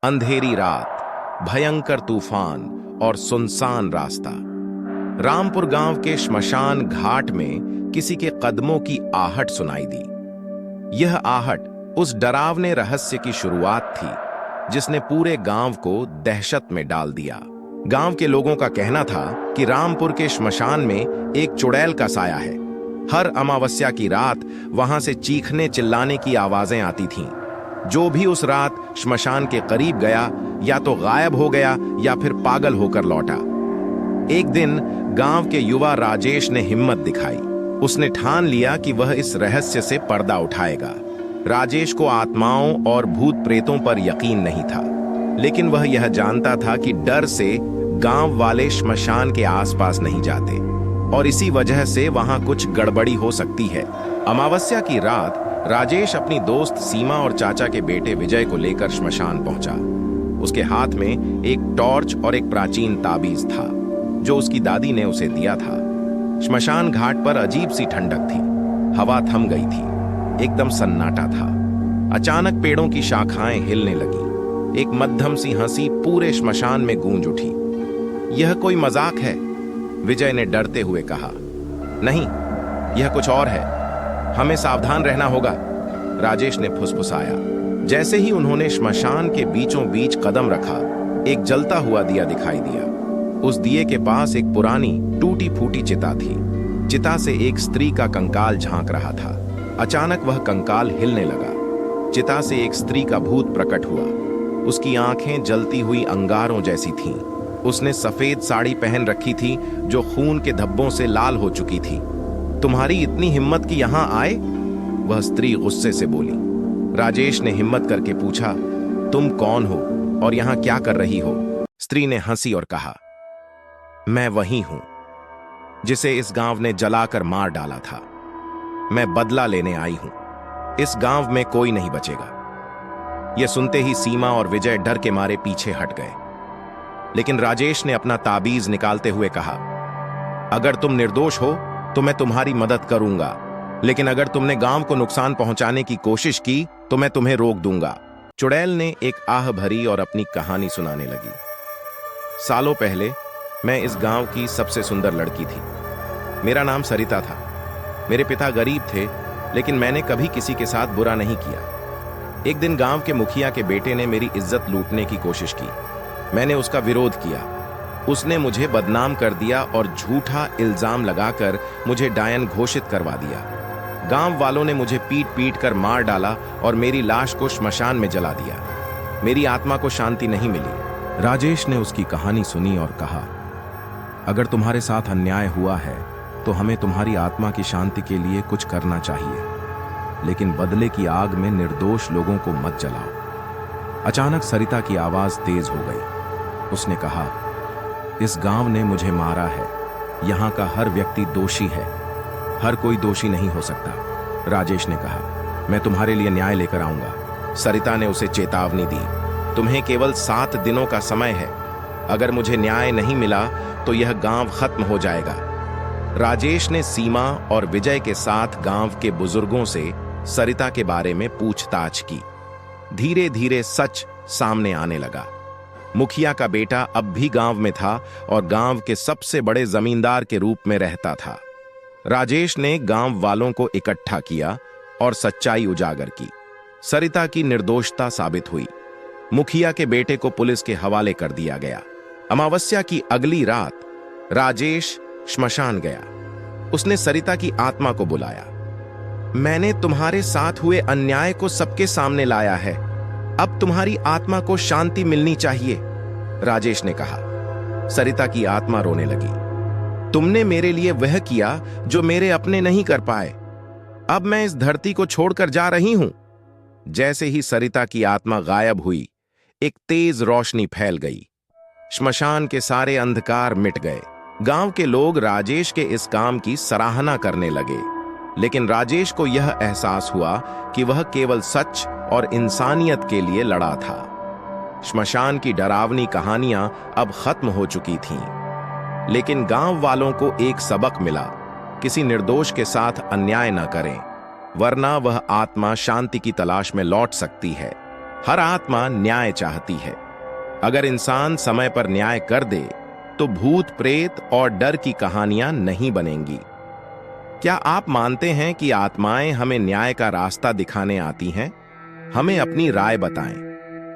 अंधेरी रात, भयंकर तूफान और सुनसान रास्ता। रामपुर गांव के श्मशान घाट में किसी के कदमों की आहट सुनाई दी। यह आहट उस डरावने रहस्य की शुरुआत थी जिसने पूरे गांव को दहशत में डाल दिया। गांव के लोगों का कहना था कि रामपुर के श्मशान में एक चुड़ैल का साया है। हर अमावस्या की रात वहां से चीखने चिल्लाने की आवाजें आती थीं। जो भी उस रात श्मशान के करीब गया या तो गायब हो गया या फिर पागल होकर लौटा। एक दिन गांव के युवा राजेश ने हिम्मत दिखाई। उसने ठान लिया कि वह इस रहस्य से पर्दा उठाएगा। राजेश को आत्माओं और भूत प्रेतों पर यकीन नहीं था, लेकिन वह यह जानता था कि डर से गांव वाले श्मशान के आसपास नहीं जाते और इसी वजह से वहां कुछ गड़बड़ी हो सकती है। अमावस्या की रात राजेश अपनी दोस्त सीमा और चाचा के बेटे विजय को लेकर श्मशान पहुंचा। उसके हाथ में एक टॉर्च और एक प्राचीन ताबीज था जो उसकी दादी ने उसे दिया था। श्मशान घाट पर अजीब सी ठंडक थी। हवा थम गई थी, एकदम सन्नाटा था। अचानक पेड़ों की शाखाएं हिलने लगी। एक मध्यम सी हंसी पूरे श्मशान में गूंज उठी। यह कोई मजाक है, विजय ने डरते हुए कहा। नहीं, यह कुछ और है, हमें सावधान रहना होगा, राजेश ने फुसफुसाया। जैसे ही उन्होंने श्मशान के बीचों बीच कदम रखा, एक जलता हुआ दिया दिखाई दिया। उस दिए के पास एक पुरानी टूटी फूटी चिता थी। चिता से एक स्त्री का कंकाल झांक रहा था। अचानक वह कंकाल हिलने लगा। चिता से एक स्त्री का भूत प्रकट हुआ। उसकी आंखें जलती हुई अंगारों जैसी थीं। उसने सफेद साड़ी पहन रखी थी जो खून के धब्बों से लाल हो चुकी थी। तुम्हारी इतनी हिम्मत कि यहां आए? वह स्त्री गुस्से से बोली। राजेश ने हिम्मत करके पूछा, तुम कौन हो और यहां क्या कर रही हो? स्त्री ने हंसी और कहा, मैं वही हूं जिसे इस गांव ने जलाकर मार डाला था। मैं बदला लेने आई हूं। इस गांव में कोई नहीं बचेगा। यह सुनते ही सीमा और विजय डर के मारे पीछे हट गए। लेकिन राजेश ने अपना ताबीज निकालते हुए कहा, अगर तुम निर्दोष हो तो मैं तुम्हारी मदद करूंगा, लेकिन अगर तुमने गांव को नुकसान पहुंचाने की कोशिश की तो मैं तुम्हें रोक दूंगा। चुड़ैल ने एक आह भरी और अपनी कहानी सुनाने लगी। सालों पहले मैं इस गांव की सबसे सुंदर लड़की थी। मेरा नाम सरिता था। मेरे पिता गरीब थे, लेकिन मैंने कभी किसी के साथ बुरा नहीं किया। एक दिन गांव के मुखिया के बेटे ने मेरी इज्जत लूटने की कोशिश की। मैंने उसका विरोध किया। उसने मुझे बदनाम कर दिया और झूठा इल्जाम लगाकर मुझे डायन घोषित करवा दिया। गांव वालों ने मुझे पीट पीट कर मार डाला और मेरी लाश को श्मशान में जला दिया। मेरी आत्मा को शांति नहीं मिली। राजेश ने उसकी कहानी सुनी और कहा, अगर तुम्हारे साथ अन्याय हुआ है तो हमें तुम्हारी आत्मा की शांति के लिए कुछ करना चाहिए, लेकिन बदले की आग में निर्दोष लोगों को मत जलाओ। अचानक सरिता की आवाज तेज हो गई। उसने कहा, इस गांव ने मुझे मारा है। यहां का हर व्यक्ति दोषी है। हर कोई दोषी नहीं हो सकता। राजेश ने कहा, मैं तुम्हारे लिए न्याय लेकर आऊंगा। सरिता ने उसे चेतावनी दी, तुम्हें केवल 7 दिनों का समय है। अगर मुझे न्याय नहीं मिला तो यह गांव खत्म हो जाएगा। राजेश ने सीमा और विजय के साथ गांव के बुजुर्गों से सरिता के बारे में पूछताछ की। धीरे धीरे सच सामने आने लगा। मुखिया का बेटा अब भी गांव में था और गांव के सबसे बड़े जमींदार के रूप में रहता था। राजेश ने गांव वालों को इकट्ठा किया और सच्चाई उजागर की। सरिता की निर्दोषता साबित हुई। मुखिया के बेटे को पुलिस के हवाले कर दिया गया। अमावस्या की अगली रात राजेश श्मशान गया। उसने सरिता की आत्मा को बुलाया। मैंने तुम्हारे साथ हुए अन्याय को सबके सामने लाया है। अब तुम्हारी आत्मा को शांति मिलनी चाहिए, राजेश ने कहा। सरिता की आत्मा रोने लगी। तुमने मेरे लिए वह किया जो मेरे अपने नहीं कर पाए। अब मैं इस धरती को छोड़कर जा रही हूं। जैसे ही सरिता की आत्मा गायब हुई, एक तेज रोशनी फैल गई। श्मशान के सारे अंधकार मिट गए। गांव के लोग राजेश के इस काम की सराहना करने लगे, लेकिन राजेश को यह एहसास हुआ कि वह केवल सच और इंसानियत के लिए लड़ा था। श्मशान की डरावनी कहानियां अब खत्म हो चुकी थीं, लेकिन गांव वालों को एक सबक मिला, किसी निर्दोष के साथ अन्याय न करें, वरना वह आत्मा शांति की तलाश में लौट सकती है। हर आत्मा न्याय चाहती है। अगर इंसान समय पर न्याय कर दे तो भूत प्रेत और डर की कहानियां नहीं बनेंगी। क्या आप मानते हैं कि आत्माएं हमें न्याय का रास्ता दिखाने आती हैं? हमें अपनी राय बताएं।